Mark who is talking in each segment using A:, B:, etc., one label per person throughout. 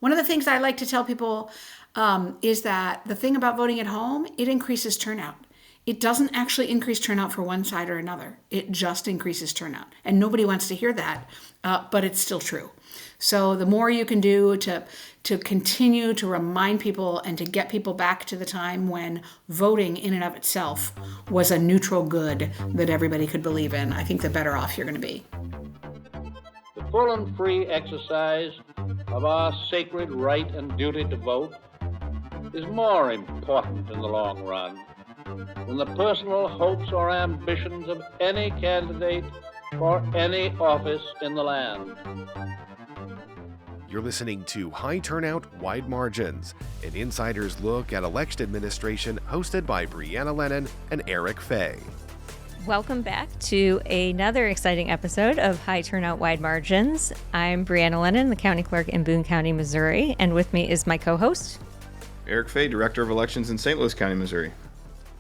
A: One of the things I like to tell people is that the thing about voting at home, it increases turnout. It doesn't actually increase turnout for one side or another. It just increases turnout. And nobody wants to hear that, but it's still true. So the more you can do to continue to remind people and to get people back to the time when voting in and of itself was a neutral good that everybody could believe in, I think the better off you're going to be.
B: The full and free exercise of our sacred right and duty to vote is more important in the long run than the personal hopes or ambitions of any candidate for any office in the land.
C: You're listening to High Turnout, Wide Margins, an insider's look at election administration hosted by Brianna Lennon and Eric Fay.
D: Welcome back to another exciting episode of High Turnout, Wide Margins. I'm Brianna Lennon, the county clerk in Boone County, Missouri, and with me is my co-host,
E: Eric Fay, Director of Elections in St. Louis County, Missouri.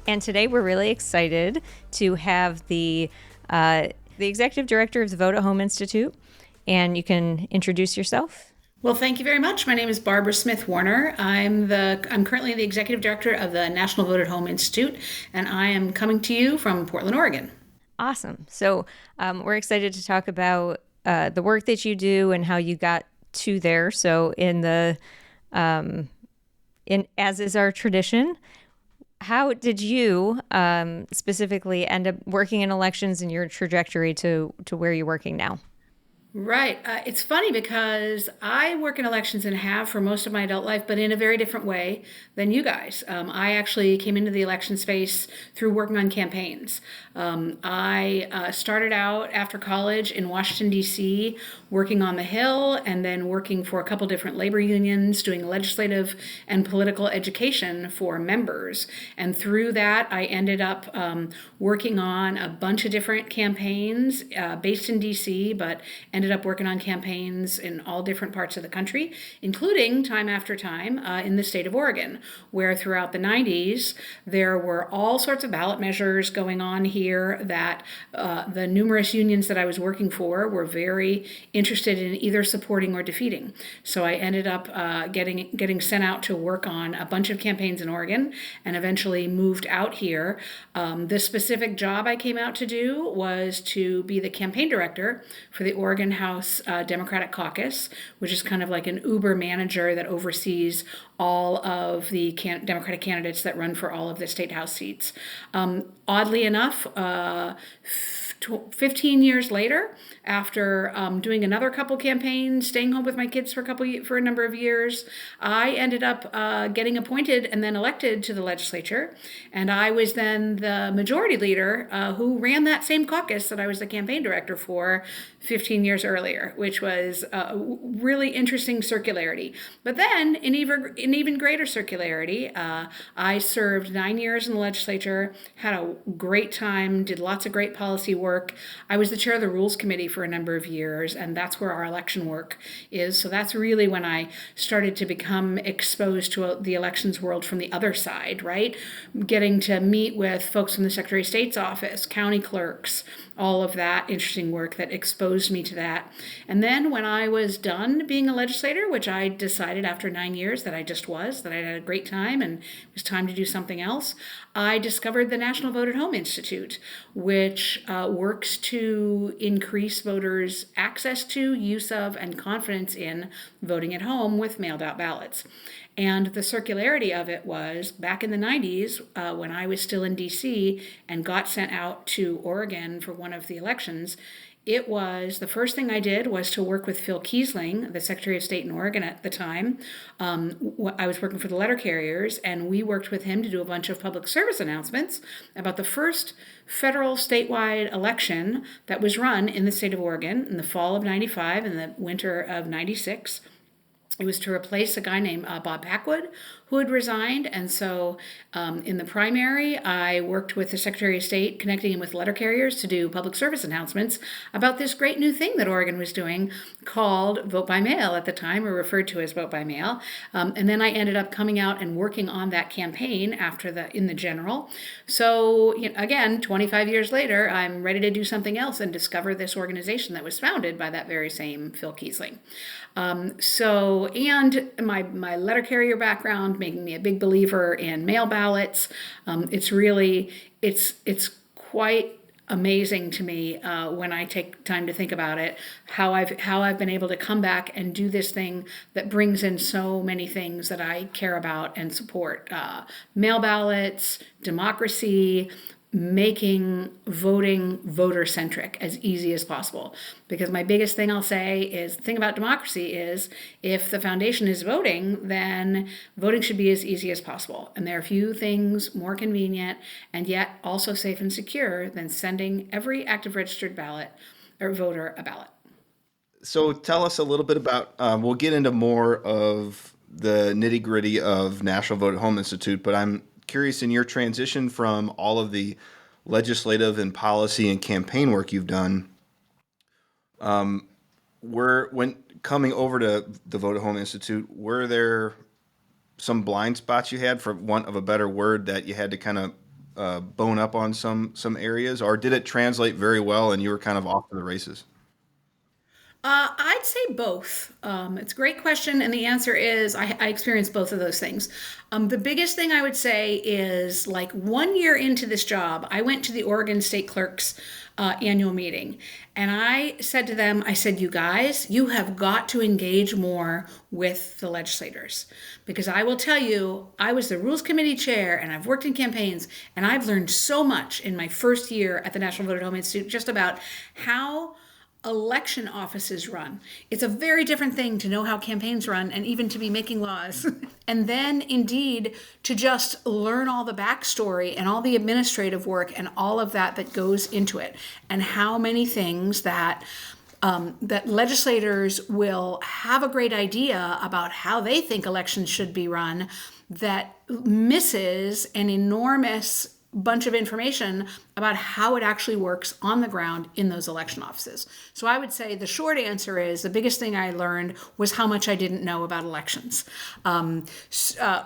D: And today we're really excited to have the Executive Director of the Vote at Home Institute, and you can introduce yourself.
A: Well, thank you very much. My name is Barbara Smith Warner. I'm currently the Executive Director of the National Vote at Home Institute, and I am coming to you from Portland, Oregon.
D: Awesome. So we're excited to talk about the work that you do and how you got to there. So as is our tradition, how did you specifically end up working in elections and your trajectory to where you're working now?
A: Right. It's funny because I work in elections and have for most of my adult life, but in a very different way than you guys. I actually came into the election space through working on campaigns. I started out after college in Washington, D.C., working on the Hill and then working for a couple different labor unions, doing legislative and political education for members. And through that, I ended up working on a bunch of different campaigns based in D.C., but ended up working on campaigns in all different parts of the country, including time after time in the state of Oregon, where throughout the 90s, there were all sorts of ballot measures going on here that the numerous unions that I was working for were very interested in either supporting or defeating. So I ended up getting sent out to work on a bunch of campaigns in Oregon and eventually moved out here. The specific job I came out to do was to be the campaign director for the Oregon House Democratic Caucus, which is kind of like an Uber manager that oversees all of the Democratic candidates that run for all of the state house seats. Oddly enough, 15 years later, after doing another couple campaigns, staying home with my kids for a number of years, I ended up getting appointed and then elected to the legislature. And I was then the majority leader who ran that same caucus that I was the campaign director for 15 years earlier, which was really interesting circularity. But then in even greater circularity, I served 9 years in the legislature, had a great time, did lots of great policy work. I was the chair of the Rules Committee for a number of years, and that's where our election work is. So that's really when I started to become exposed to the elections world from the other side, right? Getting to meet with folks from the Secretary of State's office, county clerks, all of that interesting work that exposed me to that. And then when I was done being a legislator, which I decided after 9 years that I had a great time and it was time to do something else, I discovered the National Vote at Home Institute, which works to increase voters' access to, use of, and confidence in voting at home with mailed out ballots. And the circularity of it was back in the 90s when I was still in D.C. and got sent out to Oregon for one of the elections. It was the first thing I did was to work with Phil Kiesling, the Secretary of State in Oregon at the time. I was working for the letter carriers, and we worked with him to do a bunch of public service announcements about the first federal statewide election that was run in the state of Oregon in the fall of 95 and the winter of 96. It was to replace a guy named Bob Packwood, who had resigned. And so in the primary, I worked with the Secretary of State, connecting him with letter carriers to do public service announcements about this great new thing that Oregon was doing called vote by mail at the time, or referred to as vote by mail. And then I ended up coming out and working on that campaign in the general. So again, 25 years later, I'm ready to do something else and discover this organization that was founded by that very same Phil Kiesling. So and my letter carrier background, making me a big believer in mail ballots. It's quite amazing to me when I take time to think about it, how I've been able to come back and do this thing that brings in so many things that I care about and support. Mail ballots, democracy, making voting voter-centric as easy as possible. Because my biggest thing I'll say is, the thing about democracy is, if the foundation is voting, then voting should be as easy as possible. And there are few things more convenient and yet also safe and secure than sending every active registered ballot or voter a ballot.
E: So tell us a little bit about, we'll get into more of the nitty-gritty of National Vote at Home Institute, but I'm curious, in your transition from all of the legislative and policy and campaign work you've done, when coming over to the Vote at Home Institute, were there some blind spots you had, for want of a better word, that you had to kind of bone up on some areas, or did it translate very well and you were kind of off to the races?
A: I'd say both. It's a great question, and the answer is I experienced both of those things. The biggest thing I would say is, like, 1 year into this job, I went to the Oregon State Clerk's annual meeting, and I said to them, I said, you guys, you have got to engage more with the legislators, because I will tell you, I was the Rules Committee chair, and I've worked in campaigns, and I've learned so much in my first year at the National Vote at Home Institute just about how election offices run. It's a very different thing to know how campaigns run and even to be making laws. And then indeed to just learn all the backstory and all the administrative work and all of that goes into it, and how many things that legislators will have a great idea about how they think elections should be run that misses an enormous bunch of information about how it actually works on the ground in those election offices. So I would say the short answer is, the biggest thing I learned was how much I didn't know about elections.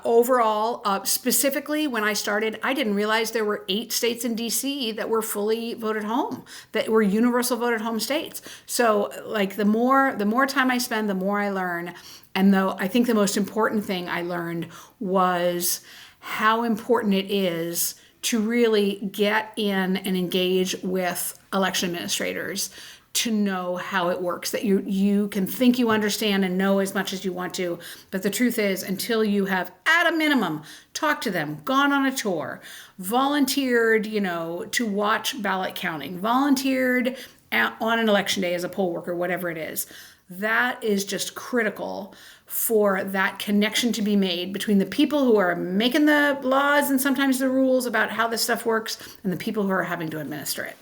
A: Overall, specifically when I started, I didn't realize there were 8 states in DC that were fully voted home, that were universal voted home states. So like the more time I spend, the more I learn. And though I think the most important thing I learned was how important it is to really get in and engage with election administrators to know how it works, that you can think you understand and know as much as you want to, but the truth is, until you have, at a minimum, talked to them, gone on a tour, volunteered, to watch ballot counting, volunteered on an election day as a poll worker, whatever it is, that is just critical for that connection to be made between the people who are making the laws and sometimes the rules about how this stuff works and the people who are having to administer it.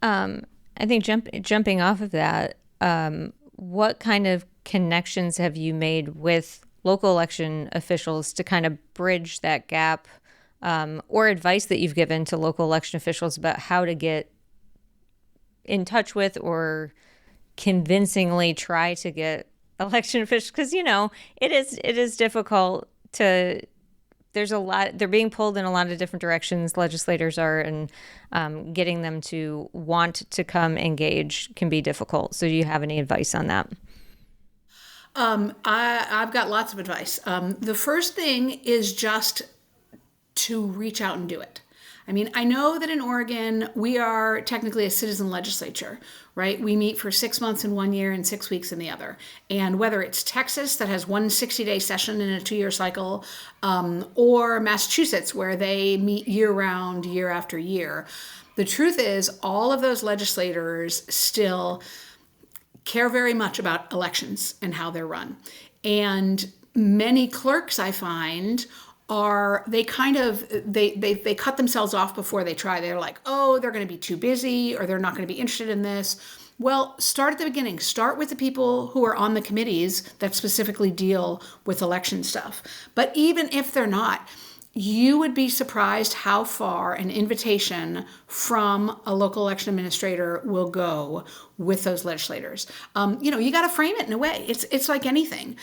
D: I think jumping off of that, what kind of connections have you made with local election officials to kind of bridge that gap, or advice that you've given to local election officials about how to get in touch with or convincingly try to get election officials, because it is difficult to, there's a lot, they're being pulled in a lot of different directions, legislators are, and getting them to want to come engage can be difficult. So do you have any advice on that?
A: I've got lots of advice. The first thing is just to reach out and do it. I mean, I know that in Oregon, we are technically a citizen legislature, right? We meet for 6 months in 1 year and 6 weeks in the other. And whether it's Texas that has one 60-day session in a 2-year cycle, or Massachusetts where they meet year-round, year after year, the truth is all of those legislators still care very much about elections and how they're run. And many clerks, I find, they cut themselves off before they try. They're like, oh, they're going to be too busy, or they're not going to be interested in this. Well, start at the beginning. Start with the people who are on the committees that specifically deal with election stuff. But even if they're not, you would be surprised how far an invitation from a local election administrator will go with those legislators. You got to frame it in a way. It's like anything.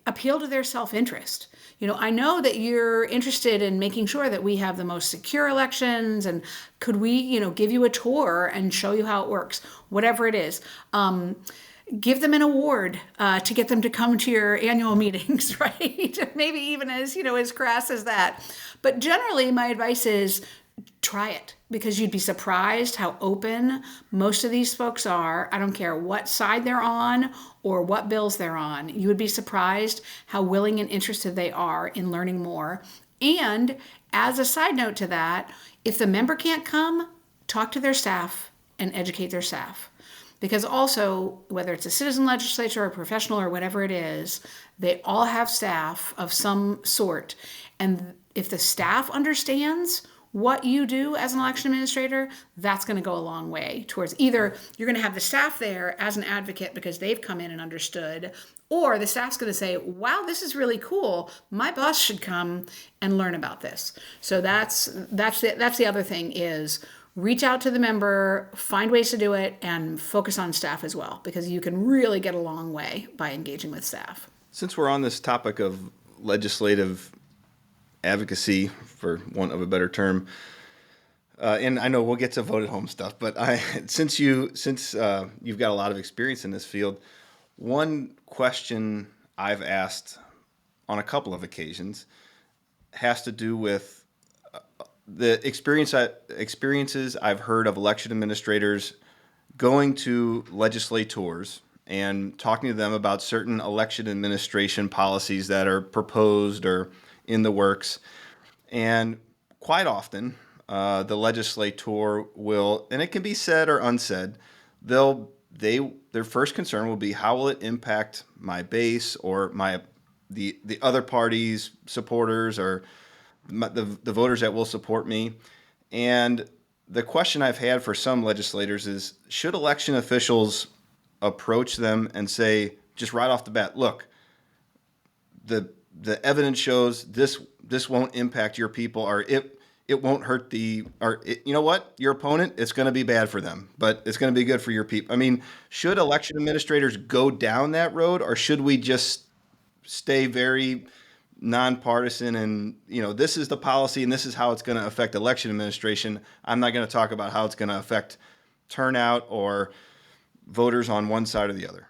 A: Appeal to their self-interest. I know that you're interested in making sure that we have the most secure elections, and could we, give you a tour and show you how it works, whatever it is. give them an award to get them to come to your annual meetings, right? Maybe even as crass as that. But generally, my advice is try it, because you'd be surprised how open most of these folks are. I don't care what side they're on or what bills they're on. You would be surprised how willing and interested they are in learning more. And as a side note to that, if the member can't come, talk to their staff and educate their staff. Because also, whether it's a citizen legislature or a professional or whatever it is, they all have staff of some sort. And if the staff understands what you do as an election administrator, that's going to go a long way towards either you're going to have the staff there as an advocate because they've come in and understood, or the staff's going to say, wow, this is really cool. My boss should come and learn about this. So that's the other thing is reach out to the member, find ways to do it, and focus on staff as well, because you can really get a long way by engaging with staff.
E: Since we're on this topic of legislative advocacy, for want of a better term, and I know we'll get to vote at home stuff, but since you've got a lot of experience in this field, one question I've asked on a couple of occasions has to do with the experiences I've heard of election administrators going to legislators and talking to them about certain election administration policies that are proposed or in the works. And quite often, the legislator will, and it can be said or unsaid, their first concern will be, how will it impact my base or the other party's supporters or the voters that will support me? And the question I've had for some legislators is, should election officials approach them and say, just right off the bat, look, the evidence shows this won't impact your people, or it won't hurt you know what, your opponent, it's going to be bad for them, but it's going to be good for your people. I mean, should election administrators go down that road, or should we just stay very nonpartisan and, this is the policy and this is how it's going to affect election administration? I'm not going to talk about how it's going to affect turnout or voters on one side or the other.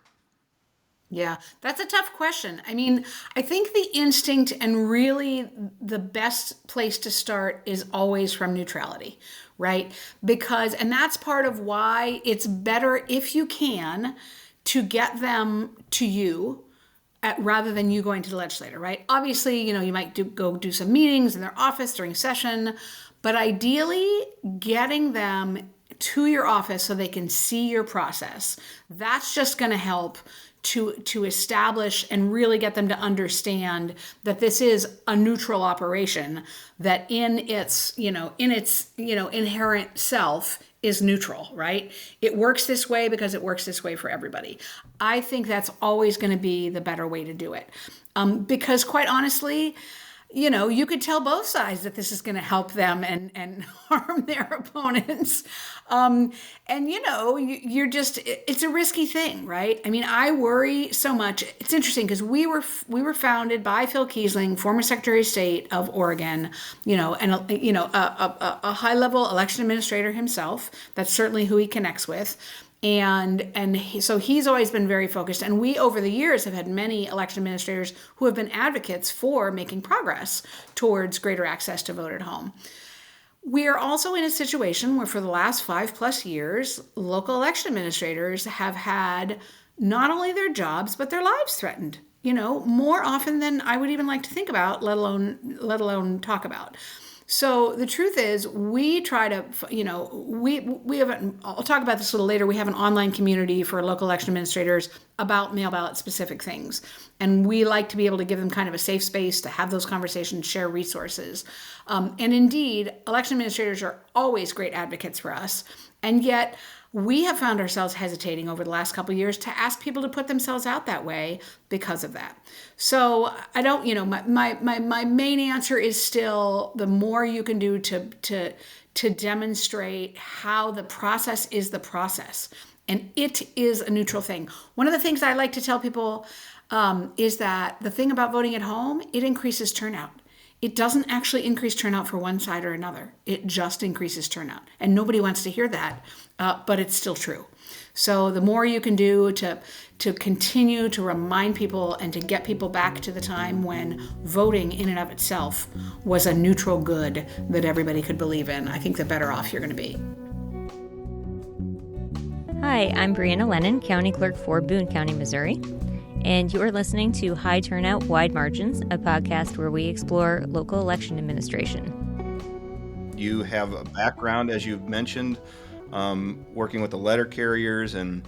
A: Yeah, that's a tough question. I mean, I think the instinct and really the best place to start is always from neutrality, right? And that's part of why it's better, if you can, to get them to you rather than you going to the legislator, right? Obviously, you might go do some meetings in their office during session, but ideally getting them to your office so they can see your process, that's just going to help to establish and really get them to understand that this is a neutral operation that in its inherent self is neutral, right? It works this way because it works this way for everybody. I think that's always going to be the better way to do it. Because quite honestly, you could tell both sides that this is going to help them and harm their opponents. It's a risky thing, right? I mean, I worry so much. It's interesting because we were founded by Phil Kiesling, former Secretary of State of Oregon, and a high-level election administrator himself. That's certainly who he connects with. So he's always been very focused. And we, over the years, have had many election administrators who have been advocates for making progress towards greater access to vote at home. We are also in a situation where for the last 5+ years, local election administrators have had not only their jobs, but their lives threatened, more often than I would even like to think about, let alone talk about. So the truth is, we try to, we have, I'll talk about this a little later, we have an online community for local election administrators about mail ballot specific things. And we like to be able to give them kind of a safe space to have those conversations, share resources. And indeed, election administrators are always great advocates for us. And yet, we have found ourselves hesitating over the last couple of years to ask people to put themselves out that way because of that. So I don't, my main answer is still the more you can do to demonstrate how the process is the process. And it is a neutral thing. One of the things I like to tell people is that the thing about voting at home, it increases turnout. It doesn't actually increase turnout for one side or another. It just increases turnout. And nobody wants to hear that, but it's still true. So the more you can do to continue to remind people and to get people back to the time when voting in and of itself was a neutral good that everybody could believe in, I think the better off you're going to be.
D: Hi, I'm Brianna Lennon, County Clerk for Boone County, Missouri, and you are listening to High Turnout, Wide Margins, a podcast where we explore local election administration.
E: You have a background, as you've mentioned, working with the letter carriers and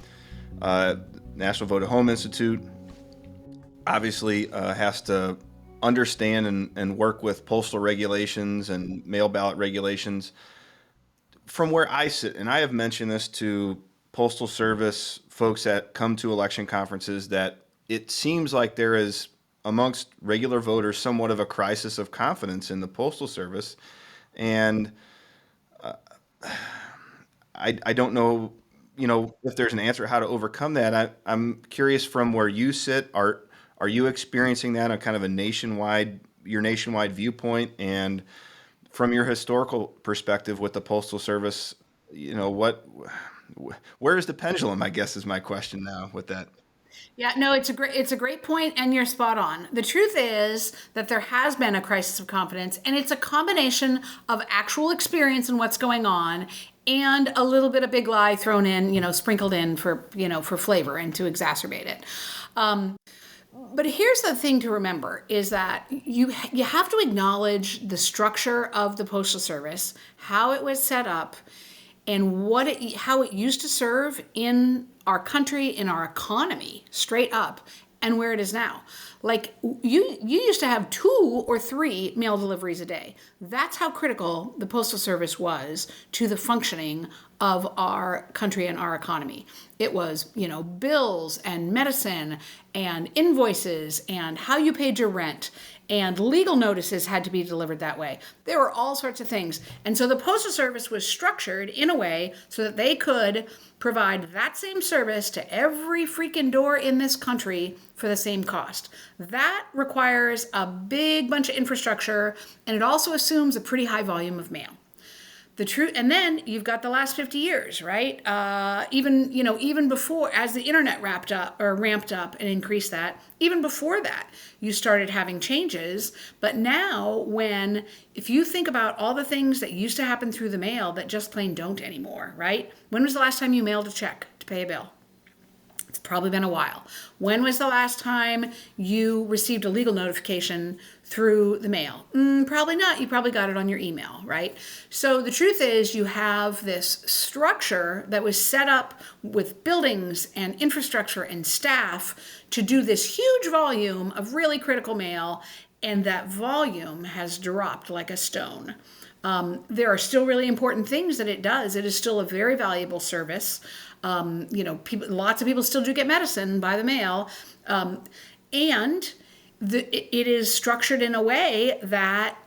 E: National Vote at Home Institute. Obviously has to understand and work with postal regulations and mail ballot regulations. From where I sit, and I have mentioned this to Postal Service folks that come to election conferences, that it seems like there is amongst regular voters somewhat of a crisis of confidence in the Postal Service. And I don't know, if there's an answer how to overcome that. I'm curious, from where you sit, are you experiencing that on kind of your nationwide viewpoint? And from your historical perspective with the Postal Service, where is the pendulum, I guess, is my question now with that.
A: Yeah, no, it's a great point, and you're spot on. The truth is that there has been a crisis of confidence, and it's a combination of actual experience in what's going on and a little bit of big lie thrown in, sprinkled in for flavor and to exacerbate it. But here's the thing to remember is that you have to acknowledge the structure of the Postal Service, how it was set up, and how it used to serve in our country, in our economy, straight up, and where it is now. Like, you used to have 2 or 3 mail deliveries a day. That's how critical the Postal Service was to the functioning of our country and our economy. It was, bills and medicine and invoices and how you paid your rent, and legal notices had to be delivered that way. There were all sorts of things. And so the Postal Service was structured in a way so that they could provide that same service to every freaking door in this country for the same cost. That requires a big bunch of infrastructure, and it also assumes a pretty high volume of mail. And then you've got the last 50 years, right? Even before, as the internet ramped up and increased that, even before that, you started having changes. But now, if you think about all the things that used to happen through the mail that just plain don't anymore, right? When was the last time you mailed a check to pay a bill? It's probably been a while. When was the last time you received a legal notification through the mail? Probably not. You probably got it on your email, right? So the truth is you have this structure that was set up with buildings and infrastructure and staff to do this huge volume of really critical mail, and that volume has dropped like a stone. There are still really important things that it does. It is still a very valuable service. Lots of people still do get medicine by the mail, and it is structured in a way that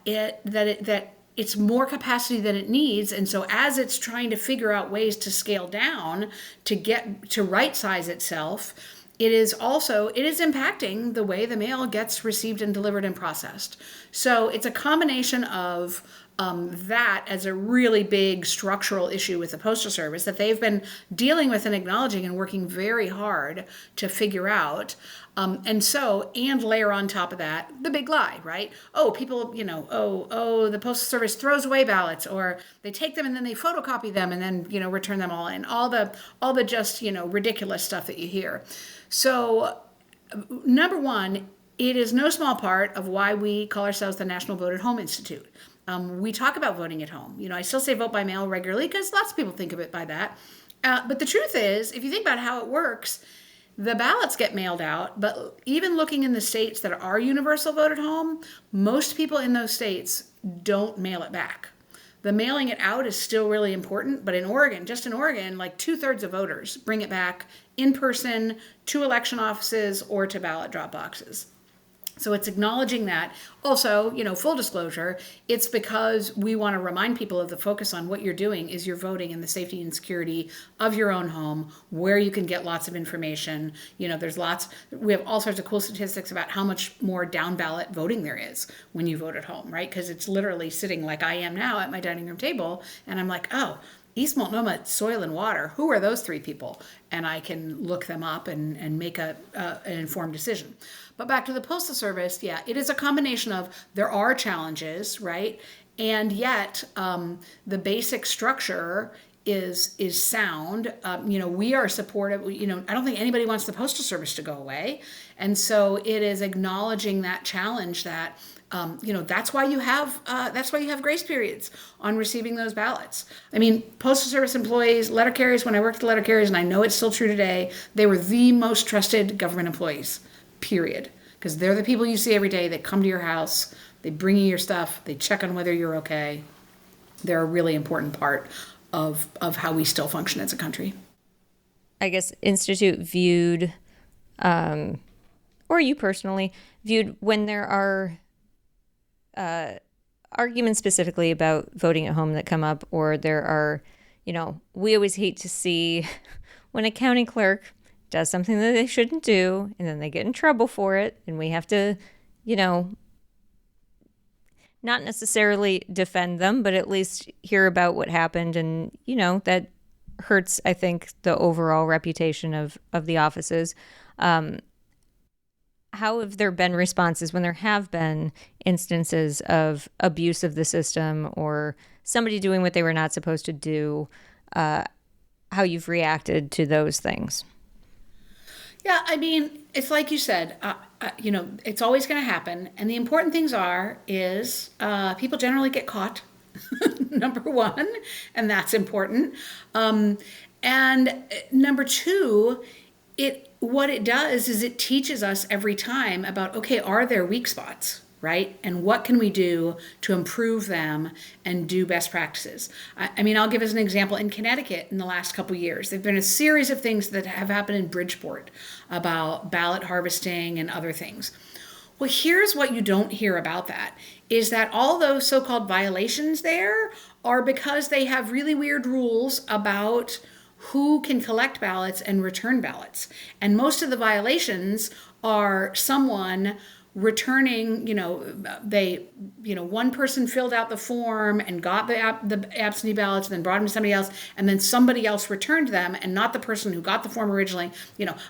A: it's more capacity than it needs. And so as it's trying to figure out ways to scale down to get to right size itself, it is impacting the way the mail gets received and delivered and processed. So it's a combination of that as a really big structural issue with the Postal Service that they've been dealing with and acknowledging and working very hard to figure out. And layer on top of that the big lie, right? Oh, people, the Postal Service throws away ballots, or they take them and then they photocopy them and then, return them all in. All the just, ridiculous stuff that you hear. So, number one, it is no small part of why we call ourselves the National Vote at Home Institute. We talk about voting at home. I still say vote by mail regularly because lots of people think of it by that. But the truth is, if you think about how it works, the ballots get mailed out, but even looking in the states that are universal vote at home, most people in those states don't mail it back. The mailing it out is still really important, but in Oregon, like 2/3 of voters bring it back in person to election offices or to ballot drop boxes. So it's acknowledging that. Also, full disclosure, it's because we want to remind people of the focus on what you're doing is you're voting in the safety and security of your own home, where you can get lots of information. We have all sorts of cool statistics about how much more down ballot voting there is when you vote at home, right? Because it's literally sitting like I am now at my dining room table, and I'm like, oh, East Multnomah Soil and Water, who are those three people? And I can look them up and make an informed decision. But back to the Postal Service, yeah, it is a combination of there are challenges, right? And yet the basic structure is sound. We are supportive. I don't think anybody wants the Postal Service to go away. And so it is acknowledging that challenge that that's why you have grace periods on receiving those ballots. I mean, Postal Service employees, letter carriers, when I worked at letter carriers, and I know it's still true today, they were the most trusted government employees, period. Because they're the people you see every day. They come to your house, they bring you your stuff, they check on whether you're okay. They're a really important part of how we still function as a country.
D: I guess Institute viewed, or you personally viewed, when there are arguments specifically about voting at home that come up, or there are, we always hate to see when a county clerk does something that they shouldn't do, and then they get in trouble for it, and we have to, not necessarily defend them, but at least hear about what happened. And, that hurts, I think, the overall reputation of the offices. How have there been responses when there have been instances of abuse of the system or somebody doing what they were not supposed to do, how you've reacted to those things?
A: Yeah, I mean, it's like you said, it's always going to happen. And the important things is people generally get caught, number one, and that's important. And number two, what it does is it teaches us every time about, okay, are there weak spots, right? And what can we do to improve them and do best practices? I mean, I'll give as an example, in Connecticut in the last couple of years, there've been a series of things that have happened in Bridgeport about ballot harvesting and other things. Well, here's what you don't hear about that, is that all those so-called violations there are because they have really weird rules about who can collect ballots and return ballots. And most of the violations are someone returning, one person filled out the form and got the absentee ballots and then brought them to somebody else, and then somebody else returned them and not the person who got the form originally.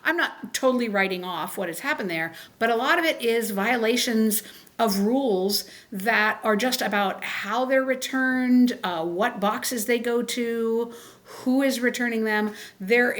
A: I'm not totally writing off what has happened there, but a lot of it is violations of rules that are just about how they're returned, what boxes they go to, who is returning them. There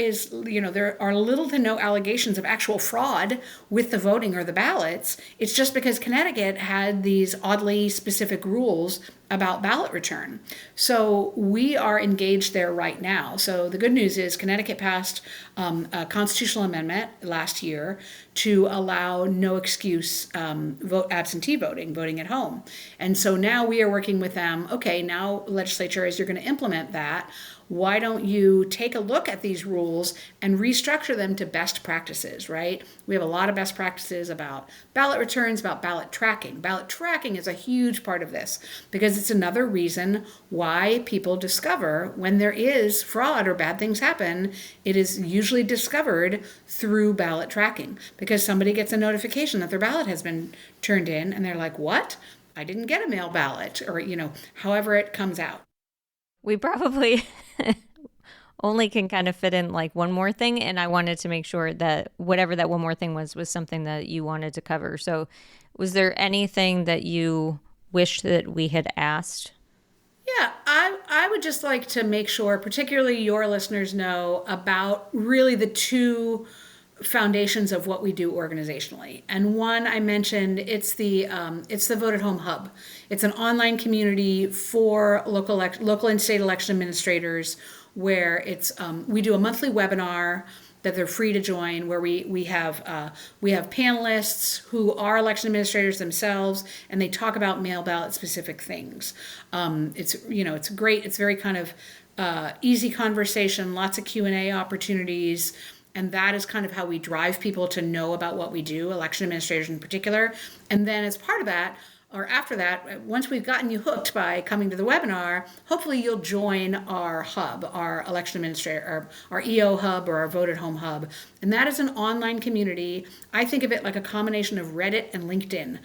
A: are little to no allegations of actual fraud with the voting or the ballots. It's just because Connecticut had these oddly specific rules about ballot return. So we are engaged there right now. So the good news is Connecticut passed a constitutional amendment last year to allow no excuse absentee voting at home. And so now we are working with them. Okay, now legislature, as you're going to implement that, why don't you take a look at these rules and restructure them to best practices, right? We have a lot of best practices about ballot returns, about ballot tracking. Ballot tracking is a huge part of this because it's another reason why people discover when there is fraud or bad things happen. It is usually discovered through ballot tracking because somebody gets a notification that their ballot has been turned in and they're like, what? I didn't get a mail ballot, or, however it comes out.
D: We probably only can kind of fit in like one more thing, and I wanted to make sure that whatever that one more thing was something that you wanted to cover. So was there anything that you wished that we had asked?
A: Yeah, I would just like to make sure, particularly your listeners, know about really the two foundations of what we do organizationally. And one I mentioned, it's the Vote at Home Hub. It's an online community for local and state election administrators where we do a monthly webinar that they're free to join, where we have panelists who are election administrators themselves, and they talk about mail ballot specific things. It's great. It's very kind of easy conversation, lots of Q&A opportunities. And that is kind of how we drive people to know about what we do, election administrators in particular. And then as part of that, or after that, once we've gotten you hooked by coming to the webinar, hopefully you'll join our hub, our election administrator, our EO hub or our vote at home hub. And that is an online community. I think of it like a combination of Reddit and LinkedIn,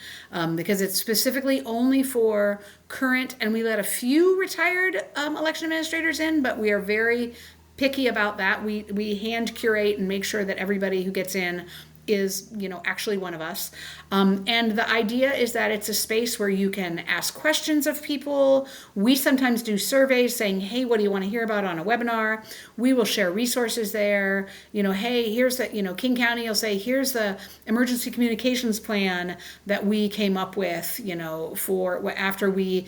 A: because it's specifically only for current, and we let a few retired election administrators in, but we are very picky about that. We hand curate and make sure that everybody who gets in is, actually one of us. And the idea is that it's a space where you can ask questions of people. We sometimes do surveys saying, hey, what do you want to hear about on a webinar? We will share resources there. Hey, here's the, King County will say, here's the emergency communications plan that we came up with, for after we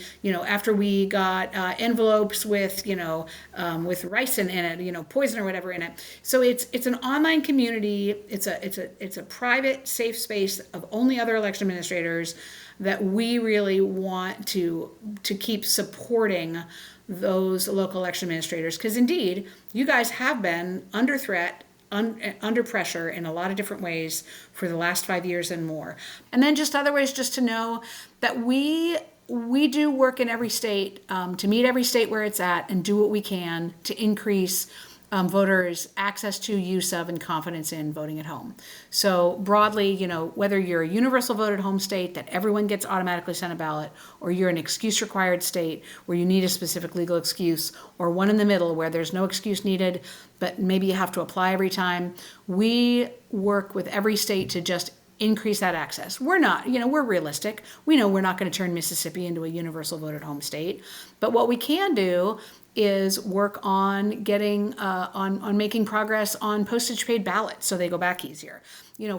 A: got envelopes with, with ricin in it, poison or whatever in it. So it's an online community. It's a private, safe space of only other election administrators that we really want to keep supporting those local election administrators, because indeed you guys have been under threat, under pressure in a lot of different ways for the last 5 years and more. And then just other ways just to know that we do work in every state, to meet every state where it's at and do what we can to increase voters' access to, use of, and confidence in voting at home. So broadly, whether you're a universal vote at home state that everyone gets automatically sent a ballot, or you're an excuse required state where you need a specific legal excuse, or one in the middle where there's no excuse needed, but maybe you have to apply every time, we work with every state to just increase that access. We're not, we're realistic. We know we're not going to turn Mississippi into a universal vote at home state, but what we can do is work on getting on making progress on postage paid ballots so they go back easier.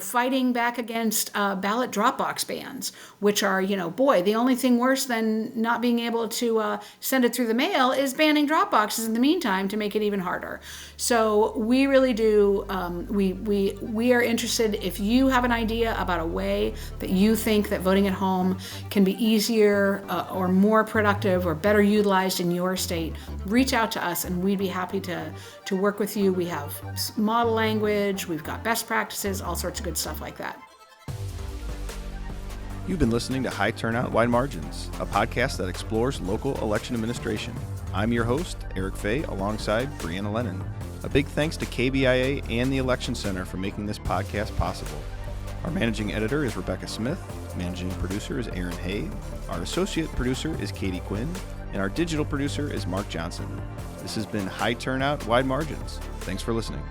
A: Fighting back against ballot drop box bans, which are, the only thing worse than not being able to send it through the mail is banning drop boxes in the meantime to make it even harder. So we really do, we are interested, if you have an idea about a way that you think that voting at home can be easier or more productive or better utilized in your state, reach out to us and we'd be happy to work with you. We have model language, we've got best practices, all sorts of good stuff like that.
E: You've been listening to High Turnout, Wide Margins, a podcast that explores local election administration. I'm your host, Eric Fay, alongside Brianna Lennon. A big thanks to KBIA and the Election Center for making this podcast possible. Our managing editor is Rebecca Smith, managing producer is Aaron Hay, our associate producer is Katie Quinn, and our digital producer is Mark Johnson. This has been High Turnout, Wide Margins. Thanks for listening.